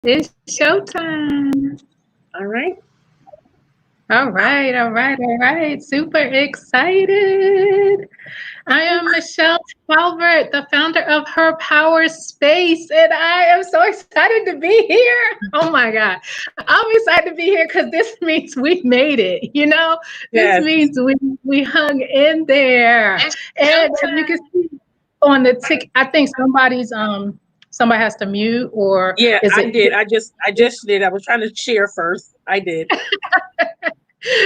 It's showtime. All right. All right, all right, all right. Super excited. I am Michele Talbert, the founder of Her Power Space, and I am so excited to be here. Oh my God. I'm excited to be here because this means we made it, you know? This Yes. means we hung in there. And as you can see on the tick, I think somebody has to mute, or Yeah, is I it did. I just did. I was trying to share first. I did.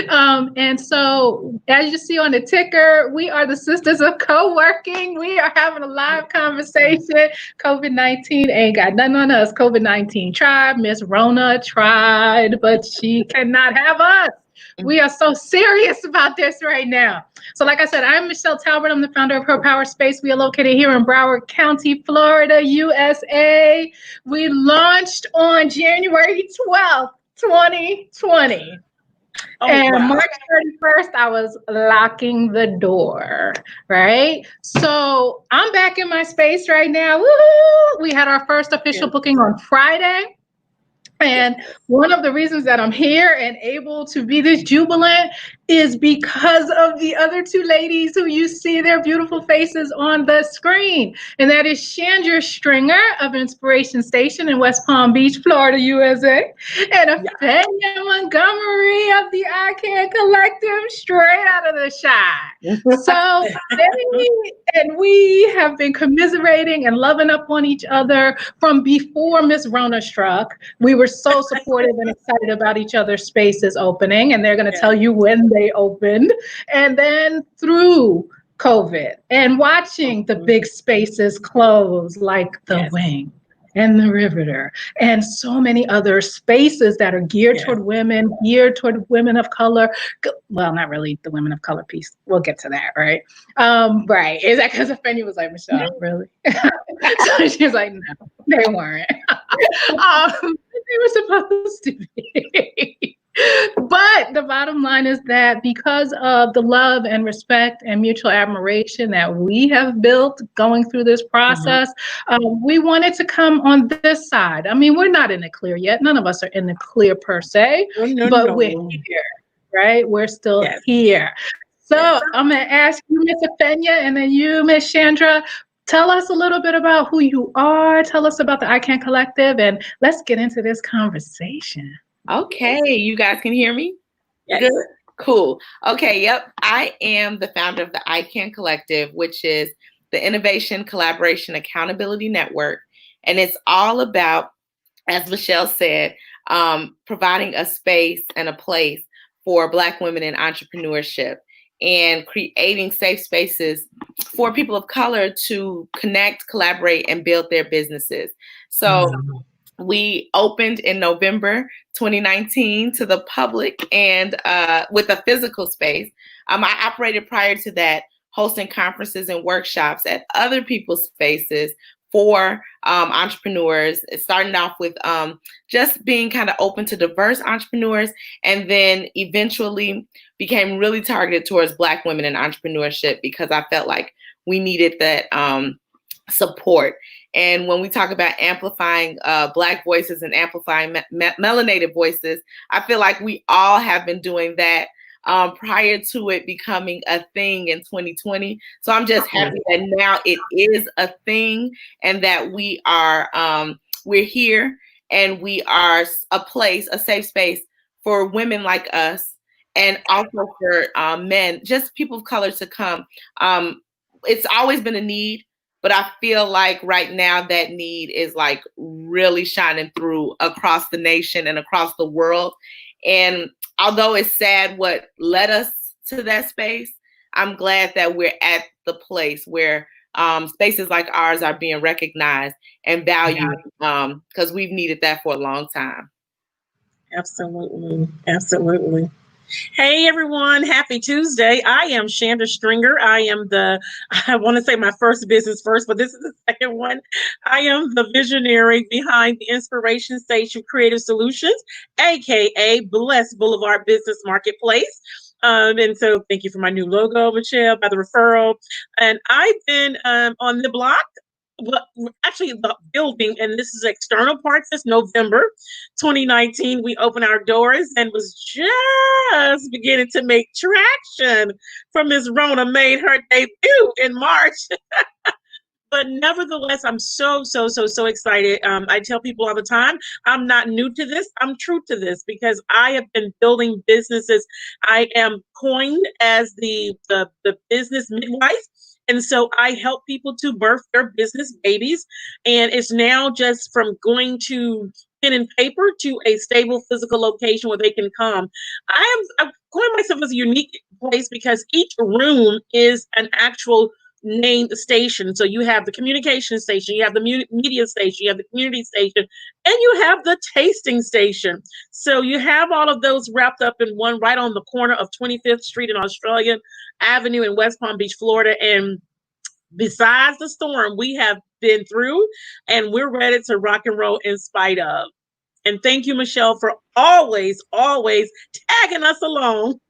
And so, as you see on the ticker, we are the Sisters of Coworking. We are having a live conversation. COVID-19 ain't got nothing on us. COVID-19 tried. Miss Rona tried, but she cannot have us. We are so serious about this right now. So, like I said, I'm Michele Talbert. I'm the founder of Her Power Space. We are located here in Broward County, Florida, USA. We launched on January 12th, 2020. Oh And wow. March 31st, I was locking the door, right? So I'm back in my space right now. Woo! We had our first official Yes. booking on Friday. Yes. And one of the reasons that I'm here and able to be this jubilant is because of the other two ladies who you see their beautiful faces on the screen. And that is Shandra Stringer of Inspiration Station in West Palm Beach, Florida, USA, and Yeah. Afenya Montgomery of the Ican Collective, straight out of the shy. So and we have been commiserating and loving up on each other from before Miss Rona struck. We were so supportive and excited about each other's spaces opening, and they're going to Yes. tell you when they opened. And then through COVID and watching the big spaces close, like the Yes. Wing and the Riveter, and so many other spaces that are geared Yes. toward women, geared toward women of color. Well, not really the women of color piece. We'll get to that, right? Right. Is that because Afenya was like, Michelle, really? So she was like, no, they weren't. They were supposed to be. But the bottom line is that because of the love and respect and mutual admiration that we have built going through this Mhm. process, we wanted to come on this side. I mean, we're not in the clear yet. None of us are in the clear per se, No, no, but we're no. here, right? We're still Yes. here. So Yes. I'm going to ask you, Miss Afenya, and then you, Miss Shandra, tell us a little bit about who you are. Tell us about the Ican Collective, and let's get into this conversation. Okay, you guys can hear me? Yes. Good. Cool. Okay, yep. I am the founder of the Ican Collective, which is the Innovation, Collaboration, Accountability Network. And it's all about, as Michelle said, providing a space and a place for Black women in entrepreneurship and creating safe spaces for people of color to connect, collaborate, and build their businesses. So we opened in November 2019 to the public and with a physical space. I operated prior to that, hosting conferences and workshops at other people's spaces for entrepreneurs, starting off with just being kind of open to diverse entrepreneurs, and then eventually became really targeted towards Black women in entrepreneurship because I felt like we needed that support. And when we talk about amplifying Black voices and amplifying melanated voices, I feel like we all have been doing that prior to it becoming a thing in 2020. So I'm just happy that now it is a thing and that we're here and we are a place, a safe space for women like us and also for men, just people of color to come. It's always been a need, but I feel like right now that need is like really shining through across the nation and across the world. And although it's sad what led us to that space, I'm glad that we're at the place where spaces like ours are being recognized and valued because we've needed that for a long time. Absolutely. Absolutely. Hey everyone, happy Tuesday. I am Shandra Stringer. I want to say my first business first, but this is the second one. I am the visionary behind the Inspiration Station Creative Solutions, aka Bless Boulevard Business Marketplace. And so thank you for my new logo, Michelle, by the referral. And I've been on the block well, actually the building, and this is external parts. This November 2019, we opened our doors and was just beginning to make traction from Miss Rona made her debut in March. But nevertheless, I'm so excited. I tell people all the time, I'm not new to this. I'm true to this because I have been building businesses. I am coined as the business midwife. And so I help people to birth their business babies. And it's now just from going to pen and paper to a stable physical location where they can come. I'm calling myself as a unique place because each room is an actual named station. So you have the communication station, you have the media station, you have the community station, and you have the tasting station. So you have all of those wrapped up in one right on the corner of 25th Street and Australian Avenue in West Palm Beach, Florida. And besides the storm we have been through, and we're ready to rock and roll in spite of. And thank you, Michelle, for always tagging us along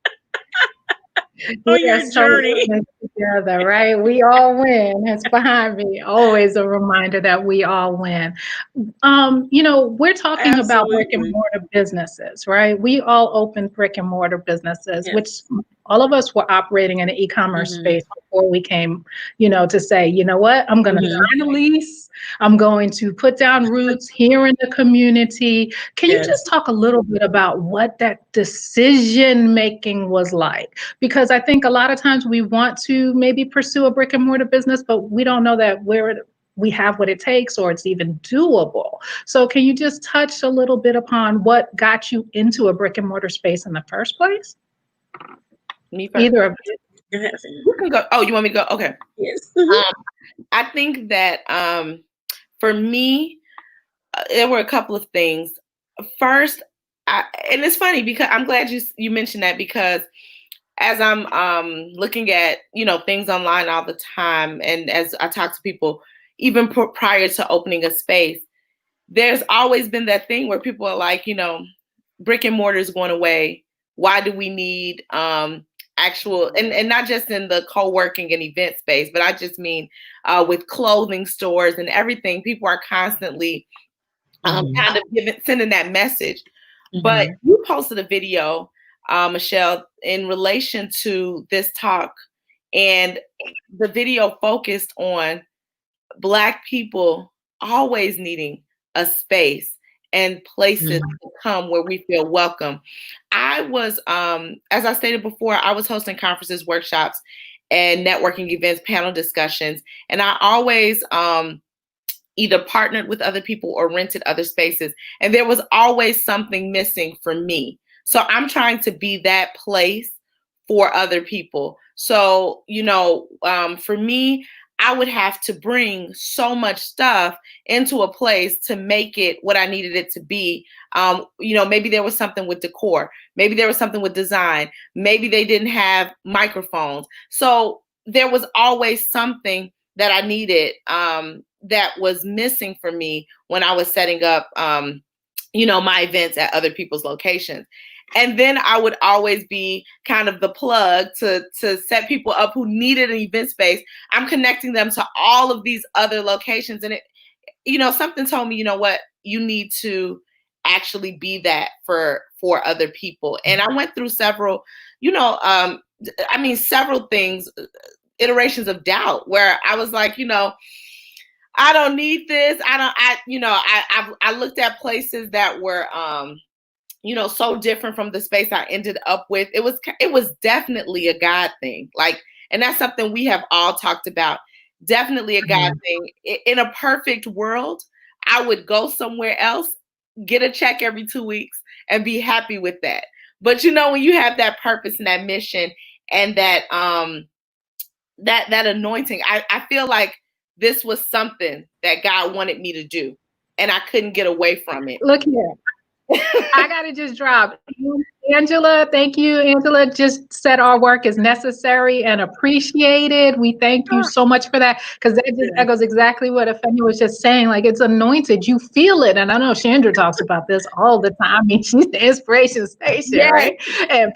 on your journey. Together, right? We all win. It's behind me. Always a reminder that we all win. We're talking about brick and mortar businesses, right? We all open brick and mortar businesses, yes, which all of us were operating in an e-commerce space before we came, to say, you know what, I'm going to sign a lease. I'm going to put down roots here in the community. Can you just talk a little bit about what that decision making was like? Because I think a lot of times we want to maybe pursue a brick and mortar business, but we don't know that we have what it takes or it's even doable. So can you just touch a little bit upon what got you into a brick and mortar space in the first place? Me first. Either of you. You can go. Oh, you want me to go? Okay. Yes. I think that for me, there were a couple of things. First, and it's funny because I'm glad you mentioned that, because as I'm looking at things online all the time, and as I talk to people even prior to opening a space, there's always been that thing where people are like, brick and mortar is going away. Why do we need actual, and not just in the co-working and event space, but I just mean with clothing stores and everything, people are constantly kind of sending that message. But you posted a video, Michelle, in relation to this talk, and the video focused on Black people always needing a space and places to come where we feel welcome. I was, as I stated before, I was hosting conferences, workshops, and networking events, panel discussions, and I always either partnered with other people or rented other spaces, and there was always something missing for me. So I'm trying to be that place for other people. So, for me, I would have to bring so much stuff into a place to make it what I needed it to be. Maybe there was something with decor. Maybe there was something with design. Maybe they didn't have microphones. So there was always something that I needed that was missing for me when I was setting up, my events at other people's locations. And then I would always be kind of the plug to set people up who needed an event space. I'm connecting them to all of these other locations. And something told me, you need to actually be that for other people. And I went through several, several things, iterations of doubt where I was like, I don't need this. I looked at places that were, so different from the space I ended up with. It was definitely a God thing. And that's something we have all talked about. Definitely a God thing. In a perfect world, I would go somewhere else, get a check every 2 weeks, and be happy with that. But when you have that purpose and that mission and that that anointing, I feel like this was something that God wanted me to do, and I couldn't get away from it. Look here. I got to just drop. Angela, thank you. Angela just said our work is necessary and appreciated. We thank you so much for that, because that just echoes exactly what Afenya was just saying. Like, it's anointed. You feel it. And I know Shandra talks about this all the time. I mean, she's the inspiration station, right? And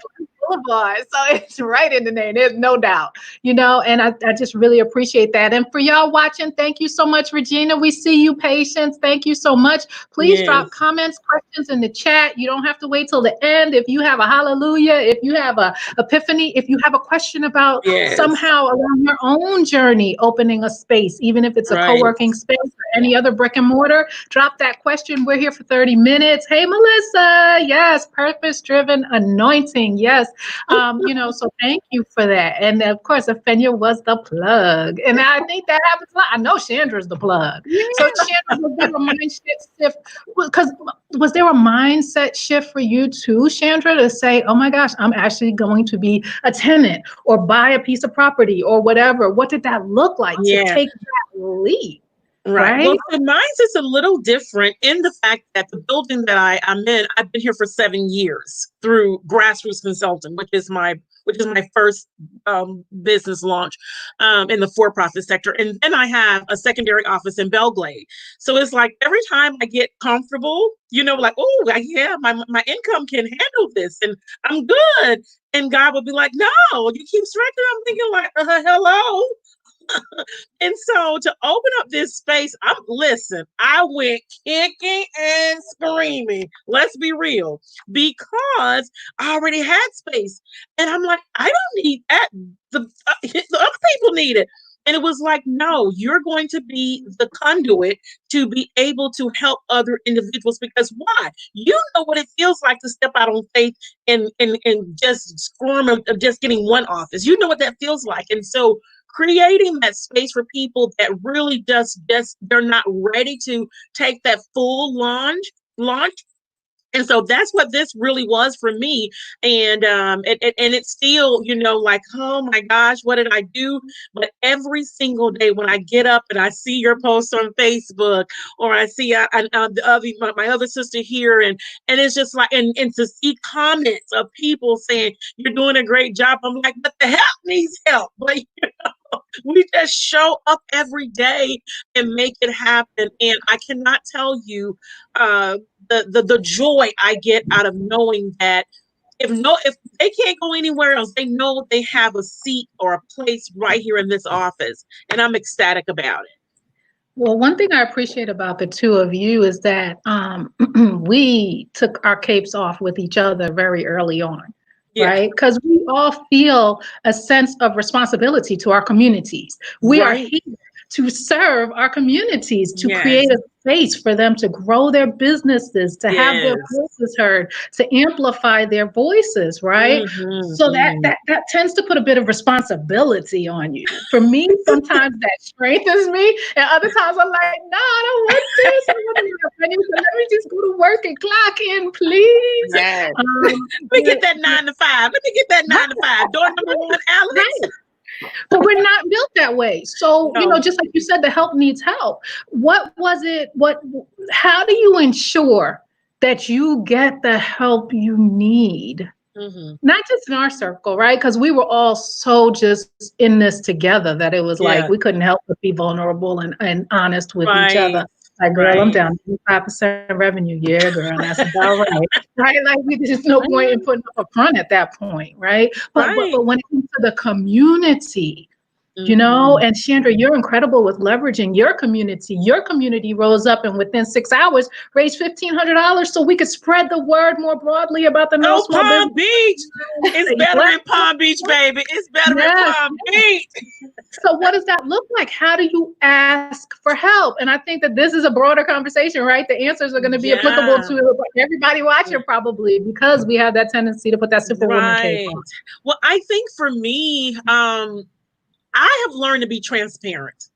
Boulevard. So it's right in the name. There's no doubt, and I just really appreciate that. And for y'all watching, thank you so much, Regina. We see you, Patience. Thank you so much. Please drop comments, questions in the chat. You don't have to wait till the end. If you have a hallelujah, if you have a epiphany, if you have a question about somehow along your own journey, opening a space, even if it's a co-working space or any other brick and mortar, drop that question. We're here for 30 minutes. Hey, Melissa. Yes. Purpose-driven anointing. Yes. So thank you for that. And of course, Afenya was the plug. And I think that happens a lot. I know Shandra's the plug. Yeah. So Shandra, was there a mindset shift? Because was there a mindset shift for you too, Shandra, to say, oh my gosh, I'm actually going to be a tenant or buy a piece of property or whatever? What did that look like to take that leap? Right. Well, for mine is a little different in the fact that the building that I'm in, I've been here for 7 years through Grassroots Consulting, which is my first business launch in the for-profit sector. And then I have a secondary office in Belgrade. So it's like every time I get comfortable, like, oh, yeah, my income can handle this and I'm good. And God will be like, no, you keep striking. I'm thinking like, hello. And so to open up this space, I went kicking and screaming. Let's be real, because I already had space. And I'm like, I don't need that. The other people need it. And it was like, no, you're going to be the conduit to be able to help other individuals, because why? You know what it feels like to step out on faith and just squirm of just getting one office. You know what that feels like. And so creating that space for people that really just they're not ready to take that full launch. And so that's what this really was for me. And it's still, like, oh my gosh, what did I do? But every single day when I get up and I see your post on Facebook, or I see my other sister here, and it's just like, and to see comments of people saying, you're doing a great job. I'm like, but the help needs help. Like, we just show up every day and make it happen. And I cannot tell you the joy I get out of knowing that if they can't go anywhere else, they know they have a seat or a place right here in this office. And I'm ecstatic about it. Well, one thing I appreciate about the two of you is that we took our capes off with each other very early on. Right? Because we all feel a sense of responsibility to our communities. We are here to serve our communities, to create a space for them to grow their businesses, to have their voices heard, to amplify their voices, right? So that tends to put a bit of responsibility on you. For me, sometimes that strengthens me, and other times I'm like, no, I don't want this. Let me just go to work and clock in, please. Yes. Let me get that 9 to 5. Let me get that 9 to 5. Door number 1, Alex. Right. But we're not built that way. So, just like you said, the help needs help. What was it? How do you ensure that you get the help you need? Not just in our circle, right? Because we were all so just in this together that it was like we couldn't help but be vulnerable and honest with each other. Like, girl, I'm down 5% revenue. Yeah, girl, that's about right. Right? Like, there's no point in putting up a front at that point, right? But when it comes to the community, and Shandra, you're incredible with leveraging your community. Your community rose up and within 6 hours raised $1,500 so we could spread the word more broadly about the No Small Palm Beach. It's better in Palm Beach, baby. It's better in Palm Beach. So what does that look like? How do you ask for help? And I think that this is a broader conversation, right? The answers are going to be applicable to everybody watching probably, because we have that tendency to put that superwoman cape on. Well, I think for me, I have learned to be transparent.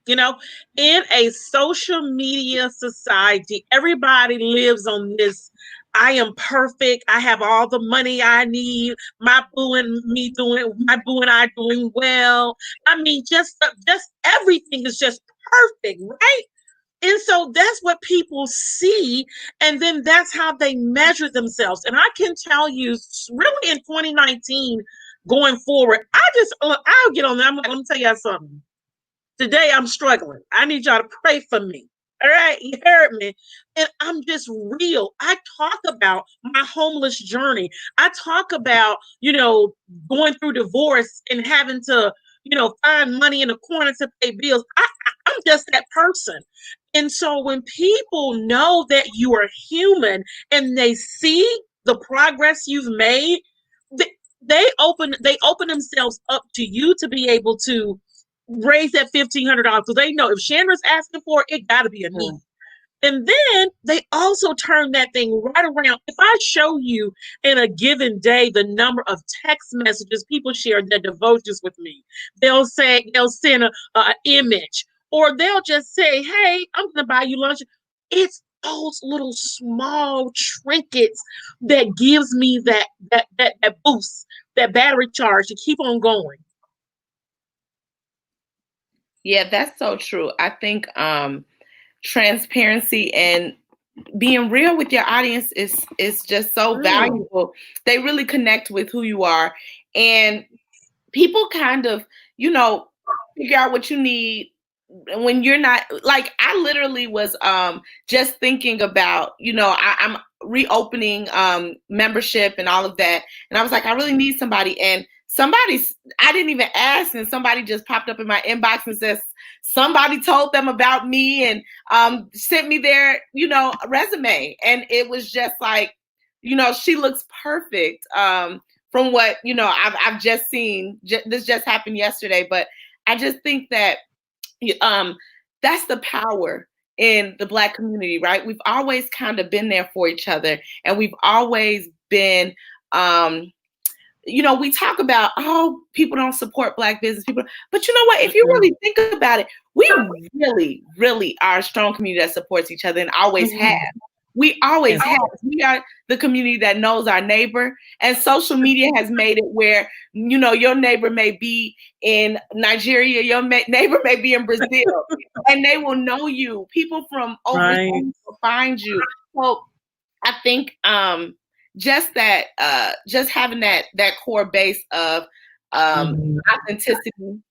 In a social media society, everybody lives on this. I am perfect. I have all the money I need. My boo and I doing well. I mean, just everything is just perfect, right? And so that's what people see. And then that's how they measure themselves. And I can tell you, really in 2019, going forward, I'll get on there. I'm like, let me tell y'all something. Today I'm struggling. I need y'all to pray for me. All right, you heard me. And I'm just real. I talk about my homeless journey. I talk about, going through divorce and having to, find money in the corner to pay bills. I'm just that person. And so when people know that you are human and they see the progress you've made, they open themselves up to you to be able to raise that $1,500. So they know if Chandra's asking for it, it got to be a need. And then they also turn that thing right around. If I show you in a given day the number of text messages people share their devotions with me, they'll send a image, or they'll just say, "Hey, I'm going to buy you lunch." It's those little small trinkets that gives me that boost, that battery charge to keep on going. Yeah, that's so true. I think transparency and being real with your audience is just so valuable. They really connect with who you are, and people kind of, figure out what you need when you're not, like, I literally was just thinking about, I'm reopening membership and all of that, and I was like, I really need somebody, and I didn't even ask, and somebody just popped up in my inbox and says somebody told them about me and sent me their resume, and it was just like, she looks perfect from what I've just seen. This just happened yesterday, but I just think that that's the power in the Black community, right? We've always kind of been there for each other, and we've always been we talk about, people don't support Black business people, but you know what? If you really think about it, we really, really are a strong community that supports each other and always have. We always have. We are the community that knows our neighbor, and social media has made it where, your neighbor may be in Nigeria, your neighbor may be in Brazil, and they will know you. People from overseas will find you. So I think just having that core base of authenticity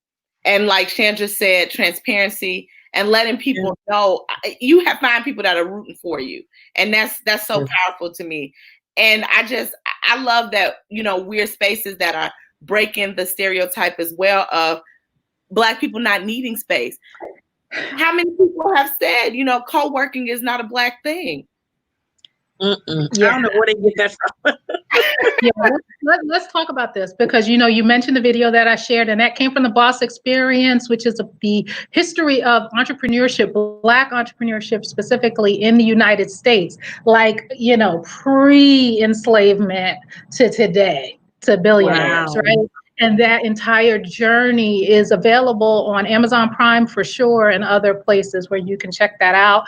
and, like Shandra said, transparency, and letting people know you find people that are rooting for you, and that's so powerful to me. And I love that we're spaces that are breaking the stereotype as well of Black people not needing space. How many people have said co-working is not a Black thing? I don't know where they get that from. Let's talk about this, because you mentioned the video that I shared, and that came from the Boss Experience, which is the history of entrepreneurship, Black entrepreneurship specifically in the United States, like pre-enslavement to today, to billionaires, right? And that entire journey is available on Amazon Prime for sure, and other places where you can check that out.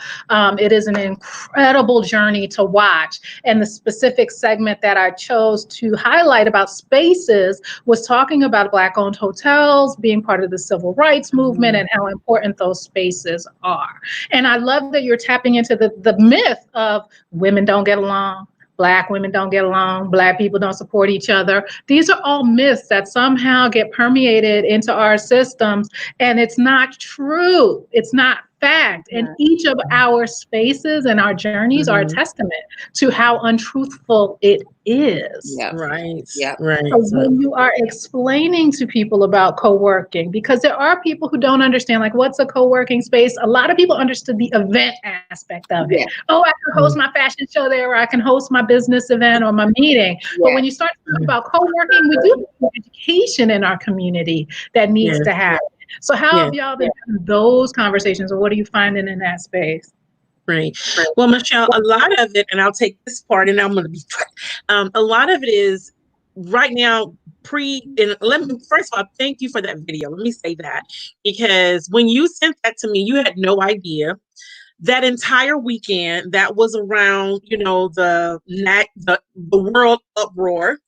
It is an incredible journey to watch. And the specific segment that I chose to highlight about spaces was talking about Black-owned hotels being part of the civil rights movement and how important those spaces are. And I love that you're tapping into the myth of women don't get along, Black women don't get along, Black people don't support each other. These are all myths that somehow get permeated into our systems, and it's not true. It's not fact. And each of our spaces and our journeys are a testament to how untruthful it is. Right. So when you are explaining to people about co-working, because there are people who don't understand, like, what's a co-working space? A lot of people understood the event aspect of it. Oh, I can host my fashion show there, or I can host my business event or my meeting. But when you start talking about co-working, we do have education in our community that needs to happen. So how have y'all been having those conversations, or what are you finding in that space? Right. Well, Michelle, a lot of it, and I'll take this part, and I'm going to be, a lot of it is right now first of all, thank you for that video. Let me say that, because when you sent that to me, you had no idea that entire weekend that was around, the world uproar.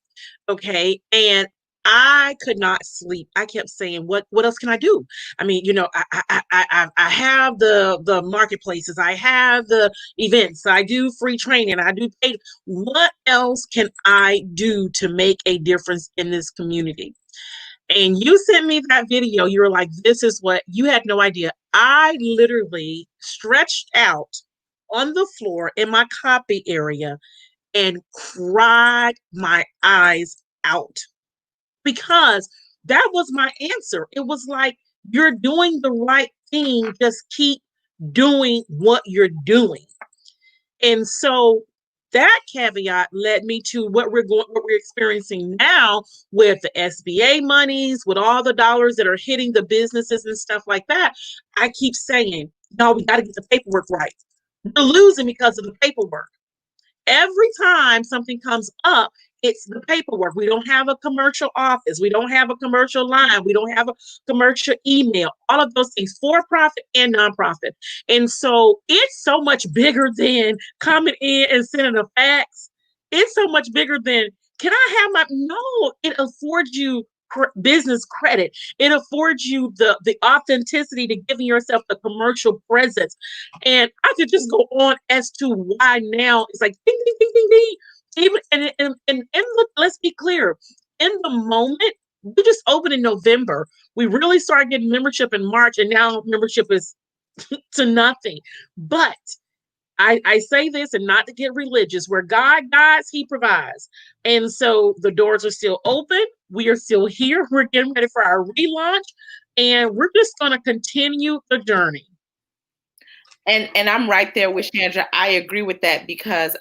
Okay. And I could not sleep. I kept saying, what else can I do? I mean, I have the marketplaces, I have the events, I do free training, I do paid. What else can I do to make a difference in this community? And you sent me that video. You were like, this is what you had no idea. I literally stretched out on the floor in my copy area and cried my eyes out because that was my answer. It was like, you're doing the right thing. Just keep doing what you're doing. And so that caveat led me to what we're experiencing now with the SBA monies, with all the dollars that are hitting the businesses and stuff like that. I keep saying, no, we got to get the paperwork right. We're losing because of the paperwork. Every time something comes up, it's the paperwork. We don't have a commercial office. We don't have a commercial line. We don't have a commercial email, all of those things, for profit and nonprofit. And so it's so much bigger than coming in and sending a fax. It's so much bigger than, can I have my, no, it affords you business credit. It affords you the authenticity to giving yourself the commercial presence. And I could just go on as to why now it's like ding, ding, ding, ding, ding. Even and look, let's be clear. In the moment, we just opened in November. We really started getting membership in March, and now membership is to nothing. But I say this, and not to get religious, where God guides, he provides. And so the doors are still open. We are still here. We're getting ready for our relaunch, and we're just going to continue the journey. And I'm right there with Shandra. I agree with that because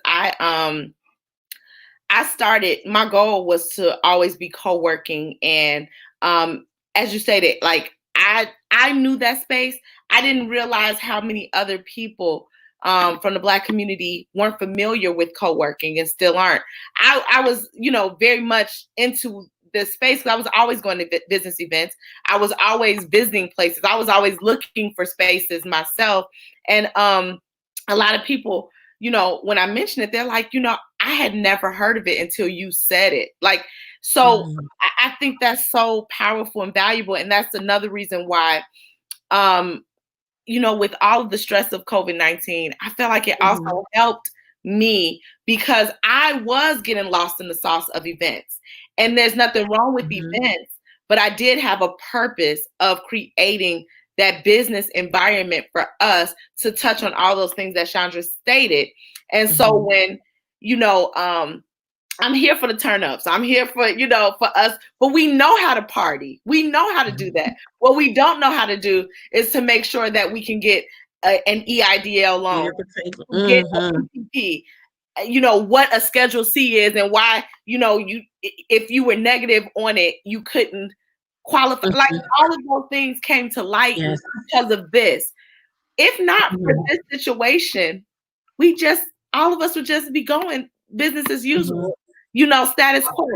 I started, my goal was to always be co-working. And as you stated, like I knew that space. I didn't realize how many other people from the Black community weren't familiar with co-working and still aren't. I was, very much into this space because I was always going to business events. I was always visiting places. I was always looking for spaces myself. And a lot of people, when I mention it, they're like, I had never heard of it until you said it. Like, so I think that's so powerful and valuable. And that's another reason why, with all of the stress of COVID-19, I felt like it also helped me because I was getting lost in the sauce of events. And there's nothing wrong with events, but I did have a purpose of creating that business environment for us to touch on all those things that Shandra stated. And so when, I'm here for the turn-ups. I'm here for, for us, but we know how to party. We know how to do that. What we don't know how to do is to make sure that we can get an EIDL loan, get a PPP, what a Schedule C is and why, if you were negative on it, you couldn't qualify. Like all of those things came to light because of this. If not for this situation, all of us would just be going business as usual, status quo.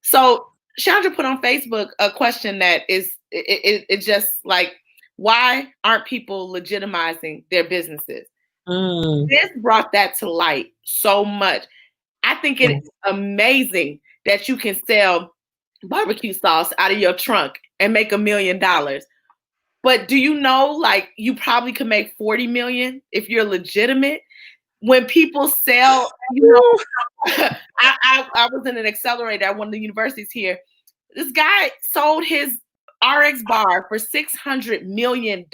So Shandra put on Facebook a question that is, it just like, why aren't people legitimizing their businesses? This brought that to light so much. I think it is amazing that you can sell barbecue sauce out of your trunk and make $1 million. But do you know, like, you probably could make 40 million if you're legitimate? When people sell, I was in an accelerator at one of the universities here. This guy sold his RX bar for $600 million.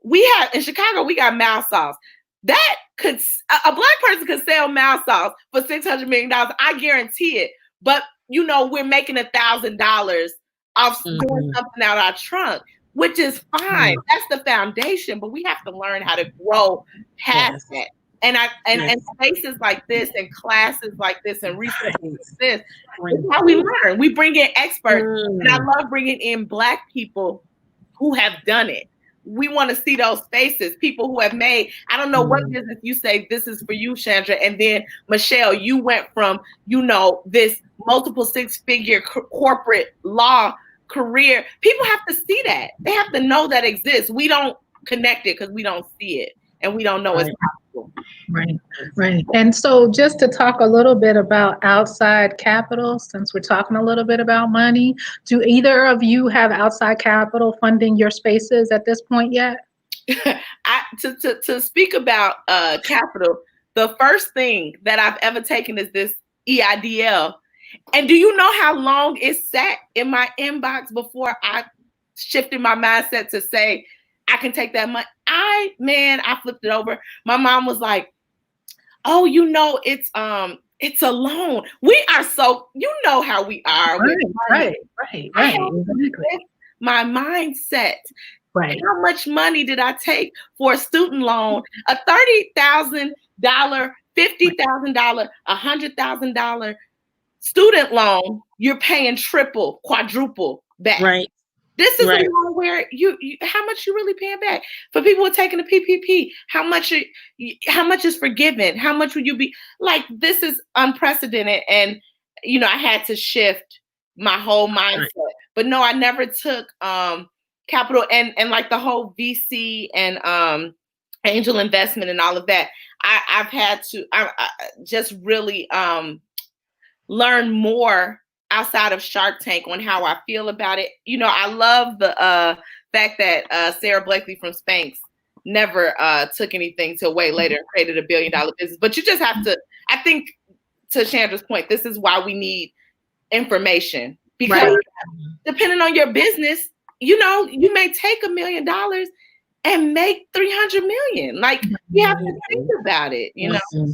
We have in Chicago, we got mouth sauce. That could, a Black person could sell mouth sauce for $600 million. I guarantee it. But, we're making $1,000 off going something out our trunk, which is fine. That's the foundation, but we have to learn how to grow past that. And spaces like this and classes like this and research like this, is how we learn. We bring in experts, and I love bringing in Black people who have done it. We want to see those faces, people who have made, I don't know what business you say this is for you, Shandra, and then Michelle, you went from, this multiple six-figure corporate law career. People have to see that. They have to know that exists. We don't connect it because we don't see it and we don't know it's possible. Right. And so just to talk a little bit about outside capital, since we're talking a little bit about money, do either of you have outside capital funding your spaces at this point yet? To speak about capital, the first thing that I've ever taken is this EIDL. And do you know how long it sat in my inbox before I shifted my mindset to say, I can take that money? I flipped it over. My mom was like, oh, it's a loan. We are so, how we are. Right. I had to shift my mindset. Right. How much money did I take for a student loan? A $30,000, $50,000, $100,000 student loan, you're paying triple, quadruple back. Right. This is a loan where you how much you really paying back? For people who are taking the PPP, how much is forgiven? How much would you be like? This is unprecedented, and I had to shift my whole mindset. But no, I never took capital and like the whole VC and angel investment and all of that. I've had to I just really learn more outside of Shark Tank on how I feel about it. I love the fact that Sarah Blakely from Spanx never took anything till way later and created $1 billion business. But you just have to, I think, to Shandra's point, this is why we need information. Because depending on your business, you may take $1 million and make 300 million. Like, you have to think about it,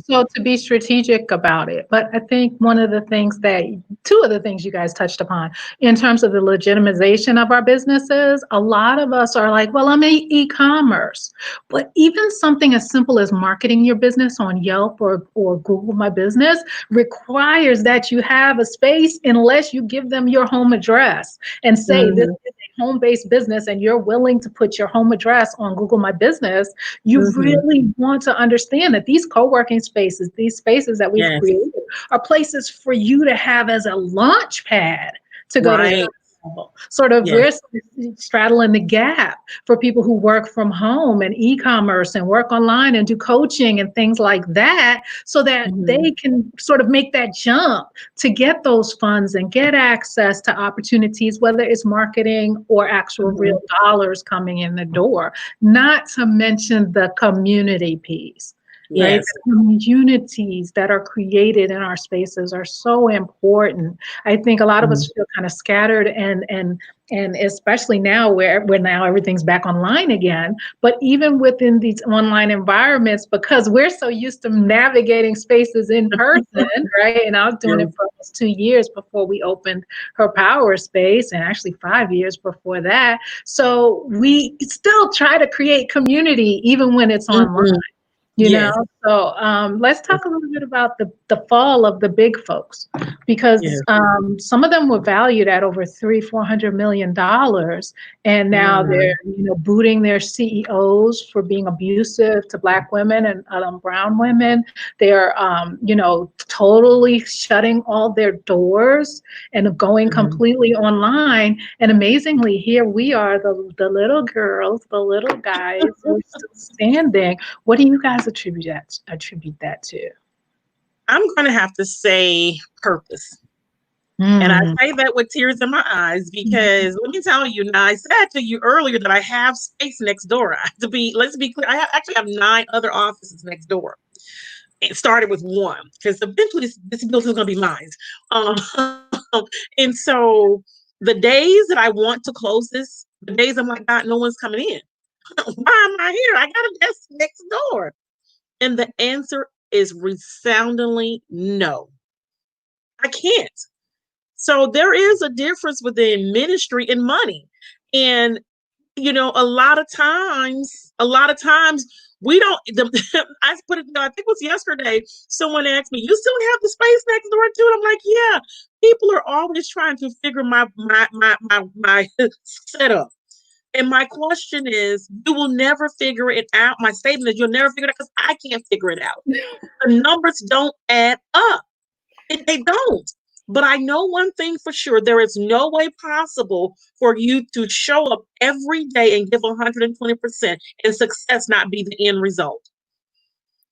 So to be strategic about it. But I think two of the things you guys touched upon in terms of the legitimization of our businesses, a lot of us are like, well, I'm e-commerce. But even something as simple as marketing your business on Yelp or Google My Business requires that you have a space unless you give them your home address and say this is a home-based business and you're willing to put your home address on Google My Business. You really want to understand that these co-working spaces, these spaces that we've created, are places for you to have as a launch pad to go to the next level. Sort of we're straddling the gap for people who work from home and e-commerce and work online and do coaching and things like that, so that they can sort of make that jump to get those funds and get access to opportunities, whether it's marketing or actual real dollars coming in the door. Not to mention the community piece. Right? The communities that are created in our spaces are so important. I think a lot of us feel kind of scattered and especially now where now everything's back online again. But even within these online environments, because we're so used to navigating spaces in person, right? And I was doing it for almost 2 years before we opened Her Power Space, and actually 5 years before that. So we still try to create community even when it's online. So let's talk a little bit about the fall of the big folks, because some of them were valued at over $300-400 million, and now they're booting their CEOs for being abusive to Black women and brown women. They're totally shutting all their doors and going completely online. And amazingly, here we are, the little girls, the little guys, we're still standing. What do you guys attribute that to? I'm going to have to say purpose. And I say that with tears in my eyes, because let me tell you, now I said to you earlier that I have space next door. Let's be clear, I actually have 9 other offices next door. It started with 1 because eventually this building is going to be mine. And so the days that I want to close this, the days I'm like, God, no one's coming in. Why am I here? I got a desk next door. And the answer is resoundingly no. I can't. So there is a difference within ministry and money. And, a lot of times we don't, I put it, I think it was yesterday, someone asked me, you still have the space next door too? And I'm like, yeah, people are always trying to figure my setup. And my question is, you will never figure it out. My statement is, you'll never figure it out because I can't figure it out. The numbers don't add up. They don't. But I know one thing for sure. There is no way possible for you to show up every day and give 120% and success not be the end result.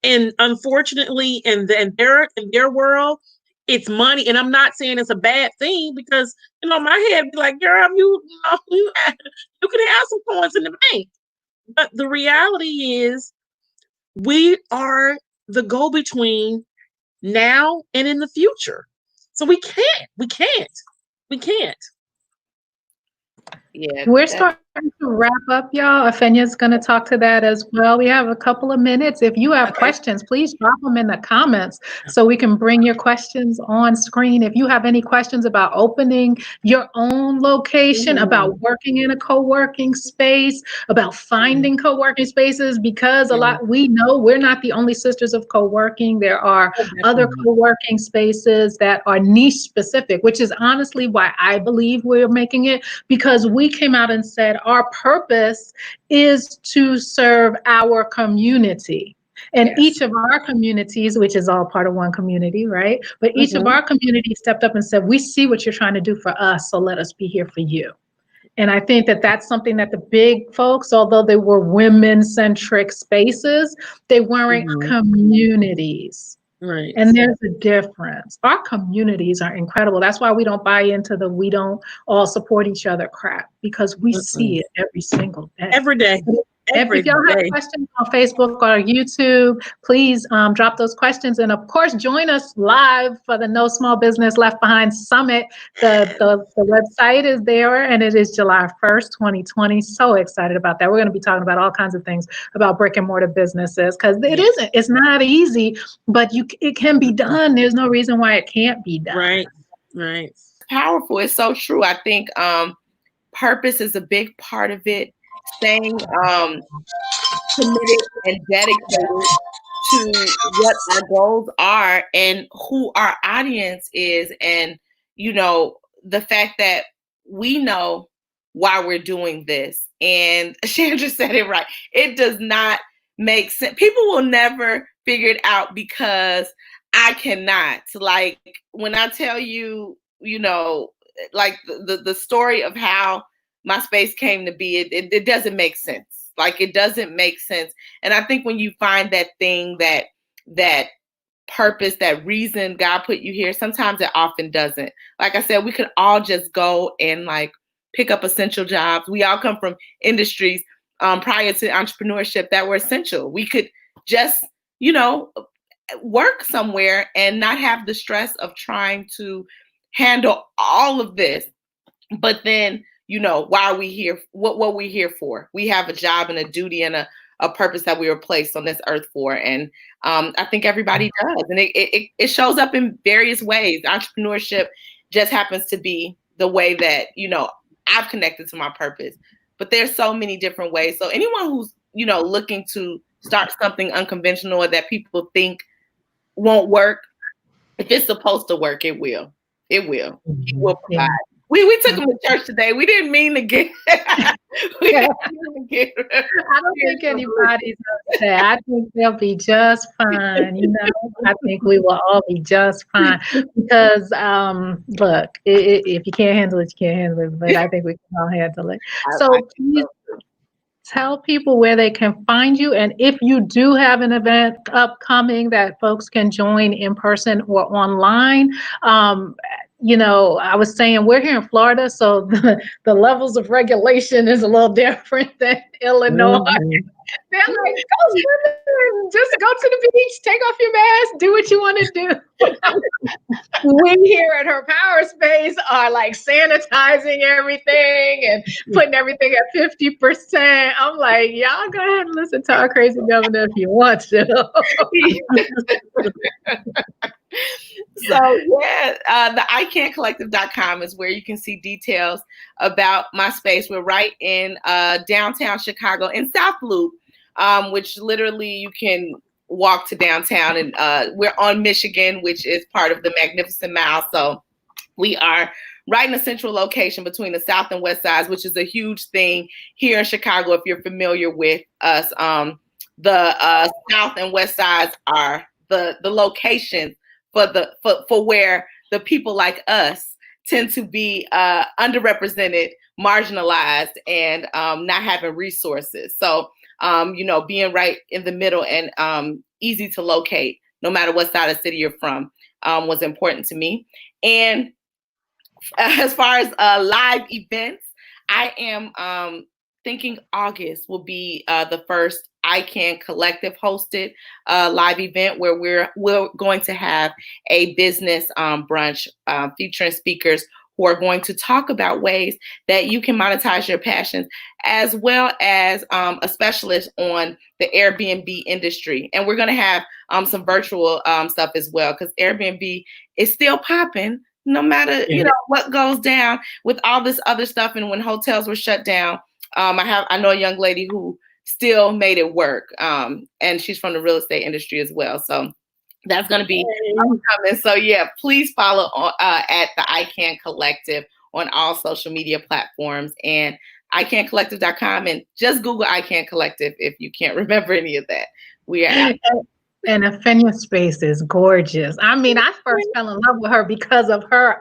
And unfortunately, in their world, it's money. And I'm not saying it's a bad thing, because, my head be like, girl, you can have some coins in the bank. But the reality is, we are the go-between now and in the future. So we can't. Yeah. We're starting to wrap up, y'all. Afenya's going to talk to that as well. We have a couple of minutes. If you have questions, please drop them in the comments so we can bring your questions on screen. If you have any questions about opening your own location, about working in a co-working space, about finding co-working spaces, because we know we're not the only Sisters of Co-working. There are other co-working spaces that are niche specific, which is honestly why I believe we're making it, because we came out and said our purpose is to serve our community. And each of our communities, which is all part of one community, right? But each of our communities stepped up and said, we see what you're trying to do for us, so let us be here for you. And I think that that's something that the big folks, although they were women-centric spaces, they weren't communities. Right. And there's a difference. Our communities are incredible. That's why we don't buy into the we don't all support each other crap, because we see it every single day. Every day. If y'all have questions on Facebook or YouTube, please drop those questions. And of course, join us live for the No Small Business Left Behind Summit. The website is there, and it is July 1st, 2020. So excited about that. We're going to be talking about all kinds of things about brick and mortar businesses, because it's not easy, but it can be done. There's no reason why it can't be done. Right. It's powerful. It's so true. I think purpose is a big part of it. Staying committed and dedicated to what our goals are and who our audience is, and the fact that we know why we're doing this. And Shandra said it right. It does not make sense. People will never figure it out because I cannot. Like when I tell you, like the story of how my space came to be, it doesn't make sense. Like it doesn't make sense. And I think when you find that thing, that purpose, that reason God put you here, sometimes it often doesn't. Like I said, we could all just go and like pick up essential jobs. We all come from industries prior to entrepreneurship that were essential. We could just, work somewhere and not have the stress of trying to handle all of this. But then, why are we here? What we're here for? We have a job and a duty and a purpose that we were placed on this earth for. And I think everybody does. And it shows up in various ways. Entrepreneurship just happens to be the way that, I've connected to my purpose. But there's so many different ways. So anyone who's, looking to start something unconventional or that people think won't work, if it's supposed to work, it will. It will. He will provide. We took them to church today. We didn't mean to get. I don't think anybody's upset. I think they'll be just fine. I think we will all be just fine because, look, if you can't handle it, you can't handle it. But I think we can all handle it. So please tell people where they can find you, and if you do have an event upcoming that folks can join in person or online. I was saying we're here in Florida, so the levels of regulation is a little different than Illinois. They're like, go swimming, just go to the beach, take off your mask, do what you want to do. We here at her power space are like sanitizing everything and putting everything at 50%. I'm like, y'all go ahead and listen to our crazy governor if you want to. So the icancollective.com is where you can see details about my space. We're right in downtown Chicago in South Loop, which literally you can walk to downtown, and we're on Michigan, which is part of the Magnificent Mile. So we are right in a central location between the South and West sides, which is a huge thing here in Chicago. If you're familiar with us, the South and West sides are the locations for where the people like us tend to be underrepresented, marginalized, and not having resources. So, being right in the middle and easy to locate, no matter what side of the city you're from, was important to me. And as far as live events, I am thinking August will be the first Ican Collective hosted live event where we're going to have a business brunch featuring speakers who are going to talk about ways that you can monetize your passions, as well as a specialist on the Airbnb industry. And we're going to have some virtual stuff as well, because Airbnb is still popping no matter what goes down with all this other stuff. And when hotels were shut down, I know a young lady who still made it work, and she's from the real estate industry as well. So that's going to be coming. So yeah, please follow at the Ican Collective on all social media platforms, and icancollective.com, and just Google Ican Collective if you can't remember any of that. We are. And Afenya Space is gorgeous. I mean, I first fell in love with her because of her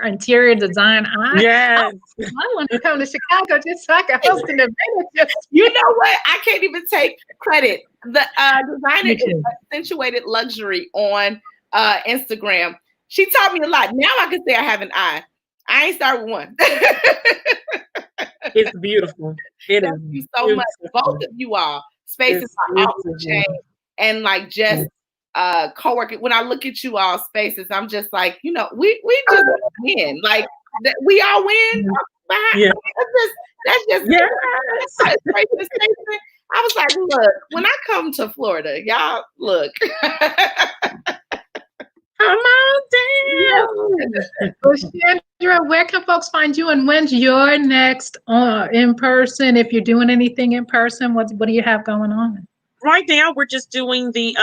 interior design eye. Yes. I want to come to Chicago just so I can host an event. You know what? I can't even take credit. The designer is Accentuated Luxury on Instagram. She taught me a lot. Now I can say I have an eye. I ain't start with one. It's beautiful. It Thank you so much, both of you all. Spaces are off the chain. And like just co-working. When I look at you all spaces, I'm just like, we just win. Like we all win. Yeah. That's just I was like, look, when I come to Florida, y'all look. Come on down. Well, Shandra, where can folks find you, and when's your next in person? If you're doing anything in person, what do you have going on? Right now, we're just doing the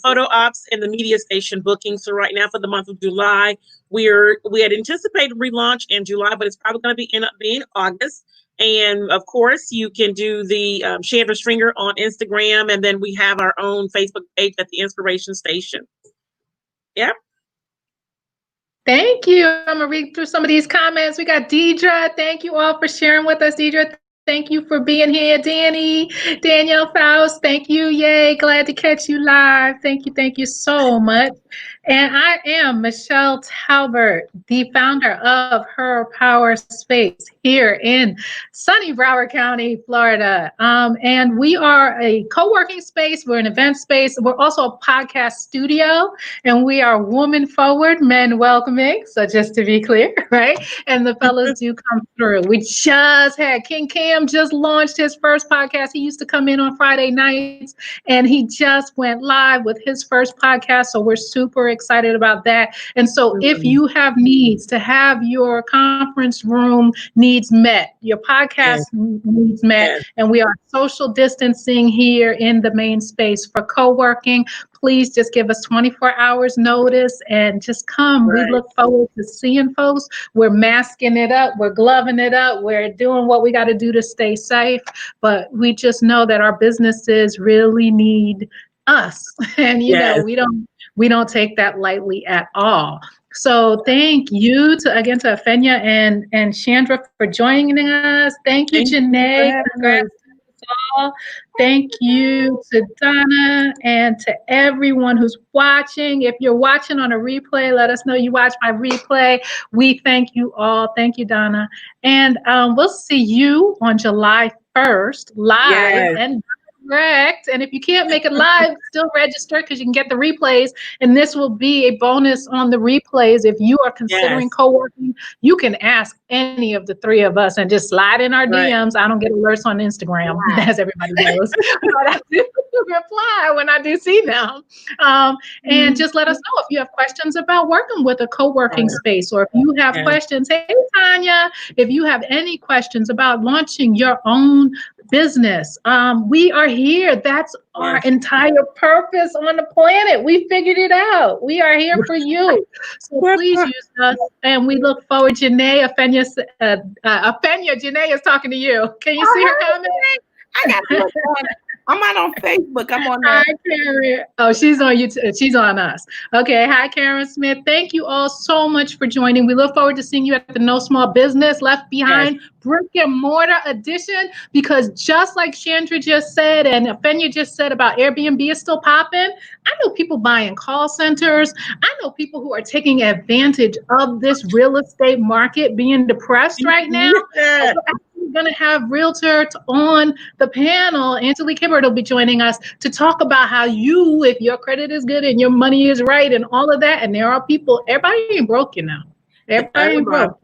photo ops and the media station booking. So right now, for the month of July, we had anticipated relaunch in July, but it's probably going to end up being August. And of course, you can do the Shandra Stringer on Instagram, and then we have our own Facebook page at the Inspiration Station. Yep. Thank you. I'm gonna read through some of these comments. We got Deidre. Thank you all for sharing with us, Deidre. Thank you for being here, Danny. Danielle Faust, thank you. Yay, glad to catch you live. Thank you so much. And I am Michele Talbert, the founder of Her Power Space here in sunny Broward County, Florida. And we are a co-working space. We're an event space. We're also a podcast studio, and we are woman forward, men welcoming. So just to be clear, right? And the fellas do come through. We just had King Cam just launched his first podcast. He used to come in on Friday nights, and he just went live with his first podcast. So we're super excited about that. And so if you have needs to have your conference room needs met, your podcast needs met, and we are social distancing here in the main space for co-working, please just give us 24 hours notice and just come. We look forward to seeing folks. We're masking it up. We're gloving it up. We're doing what we got to do to stay safe. But we just know that our businesses really need us. And, we don't take that lightly at all. So thank you to Afenya and Shandra for joining us. Thank you, Janae. Congrats to us all. Thank you to Donna and to everyone who's watching. If you're watching on a replay, let us know you watch my replay. We thank you all. Thank you, Donna. And we'll see you on July 1st live and direct. And if you can't make it live, still register because you can get the replays. And this will be a bonus on the replays. If you are considering co-working, you can ask any of the three of us and just slide in our DMs. I don't get alerts on Instagram, as everybody knows, but I do reply when I do see them. And just let us know if you have questions about working with a co-working space, or if you have questions. Hey, Tanya, if you have any questions about launching your own business, we are here. That's our entire purpose on the planet. We figured it out. We are here for you. So please use us, and we look forward. Janae, Afenya, Janae is talking to you. Can you see her comment? I got to look on. I'm not on Facebook. I'm on. Hi, Karen. Oh, she's on YouTube. She's on us. Okay. Hi, Karen Smith. Thank you all so much for joining. We look forward to seeing you at the No Small Business Left Behind Brick and Mortar edition, because just like Shandra just said and Afenya just said about Airbnb is still popping, I know people buying call centers. I know people who are taking advantage of this real estate market being depressed right now. going to have realtor on the panel. Angelique Hibbert will be joining us to talk about how you, if your credit is good and your money is right and all of that, and there are people, everybody ain't broke, you know. Everybody ain't broke.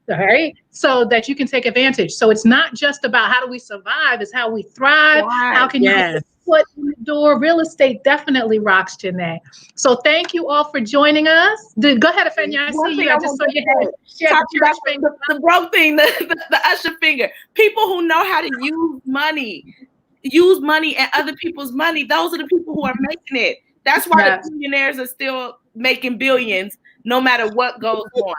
All right. So that you can take advantage. So it's not just about how do we survive, it's how we thrive. How can you get foot in the door? Real estate definitely rocks, Janae. So thank you all for joining us. Go ahead, Afenya. I see you. I just saw your head. The broke thing, the usher finger. People who know how to use money and other people's money, those are the people who are making it. That's why the billionaires are still making billions no matter what goes on.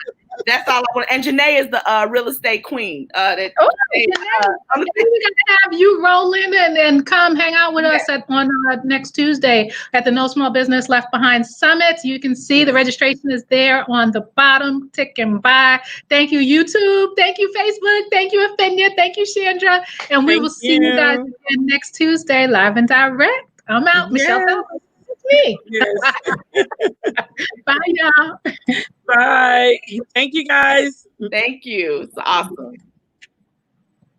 That's all I want. And Janae is the real estate queen. Janae, we gotta have you roll in and come hang out with us on next Tuesday at the No Small Business Left Behind Summit. You can see the registration is there on the bottom. Tick and buy. Thank you, YouTube. Thank you, Facebook. Thank you, Afenya. Thank you, Shandra. And we will see you guys again next Tuesday, live and direct. I'm out. Michele Talbert. Me. Yes. Bye, y'all. Bye. Thank you, guys. Thank you. It's awesome.